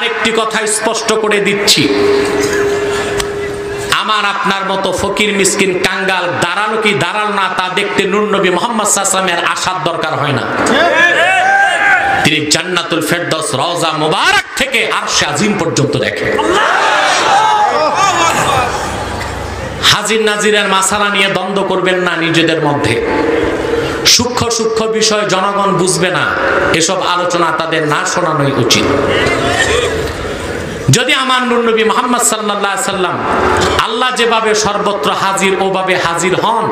আরেকটি কথা স্পষ্ট করে দিচ্ছি, আমার আপনার মতো ফকির মিসকিন কাঙ্গাল দাঁড়ালো কি দাঁড়াল না তা দেখতে নূর নবী মুহাম্মদ সাল্লাল্লাহু আলাইহি ওয়াসাল্লামের আসার দরকার হয় না। তিনি জান্নাতুল ফেরদৌস রওজা মুবারক থেকে আরশে আজিম পর্যন্ত দেখেন। হাজির নাজিরের মাসালা নিয়ে দ্বন্দ্ব করবেন না নিজেদের মধ্যে। সূক্ষ্ম সূক্ষ্ম বিষয় জনগণ বুঝবে না, এসব আলোচনা তাদের না শোনানোই উচিত। যদি আমার নূর নবী মুহাম্মদ সাল্লাল্লাহু আলাইহি সাল্লাম আল্লাহ যেভাবে সর্বত্র হাজির ওভাবে হাজির হন,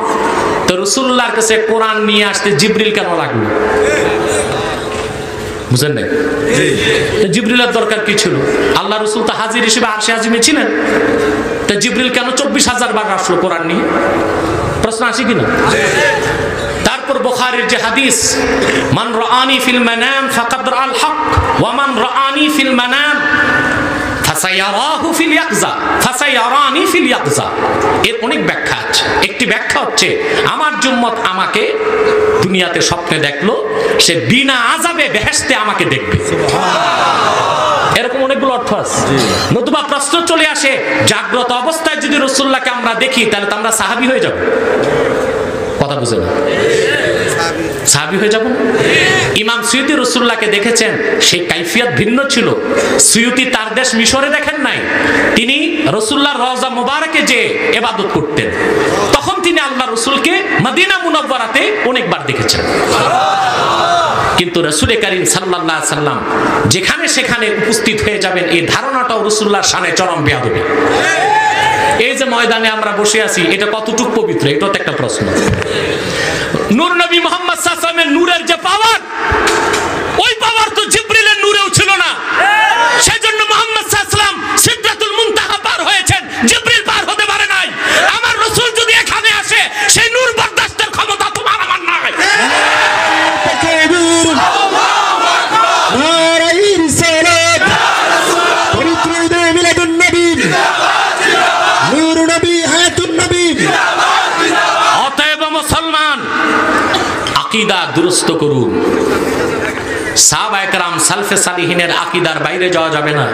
তো রাসূলুল্লাহর কাছে কোরআন নিয়ে আসতে জিবরিল কেন লাগলো? বুঝেন না? জিবরিলের দরকার কি ছিল? আল্লাহ রাসূল তো হাজির হিসেবে আরশে আজিমে ছিলেন, তো জিবরিল কেন ২৪,০০০ বার আসলো কোরআন নিয়ে? প্রশ্ন আসে কিনা? তারপর বুখারীর যে হাদিস, মান রাআনি ফিল মানাম ফাকাদ রাআল হক ওয়া মান রাআনি ফিল মানাম ফাসায়ারাহু ফিল ইয়াকজা ফাসায়ারানি ফিল ইয়াকজা, এর অনেক ব্যাখ্যা আছে। একটি ব্যাখ্যা হচ্ছে আমার উম্মত আমাকে দুনিয়াতে স্বপ্নে দেখলো, সে বিনা আযাবে বেহেশতে আমাকে দেখবে। এরকম অনেকগুলো অর্থ আছে। নতুবা প্রশ্ন চলে আসে, জাগ্রত অবস্থায় যদি রাসূলুল্লাহকে আমরা দেখি তাহলে তো আমরা সাহাবী হয়ে যাব। কথা বুঝেন না? সাহাবী হয়ে যাব। ইমাম সুয়ুতী রাসূলুল্লাহকে দেখেছেন, সেই কাইফিয়ত ভিন্ন ছিল। সুয়ুতী তার দেশ মিশরে দেখেন নাই, তিনি রাসূলুল্লাহর রওজা মুবারকে যে ইবাদত করতেন, তখন তিনি আল্লাহ রাসূলকে মদিনা মুনাওয়ারাতে অনেকবার দেখেছেন। কিন্তু রাসূল করিম সাল্লাল্লাহু আলাইহি সাল্লাম যেখানে সেখানে উপস্থিত হয়ে যাবেন, এই ধারণাটাও রাসূলুল্লাহর শানে চরম বেয়াদবি। এই যে ময়দানে আমরা বসে আছি, এটা কতটুকু পবিত্র, এটাও তো একটা প্রশ্ন। নূর নবী মুহাম্মদ সাল্লাল্লাহু আলাইহি ওয়াসাল্লামের নূরের যে পাওয়ার, ওই পাওয়ার তো জিবরিলের নূরেও ছিল না। সেজন্য মুহাম্মদ সাল্লাল্লাহু আলাইহি ওয়াসাল্লাম সিদরাতুল মুনতাহা পার হয়েছেন, জিবরিল পার হতে পারে নাই। আমার রাসূল যদি এখানে আসে, সেই নূর বরদাস্তের ক্ষমতা তোমার আমার নাই। আকীদা দুরুস্ত করুন। সাহাবায়ে কেরাম সালফে সালিহিনের আকীদার বাইরে যাওয়া যাবে না।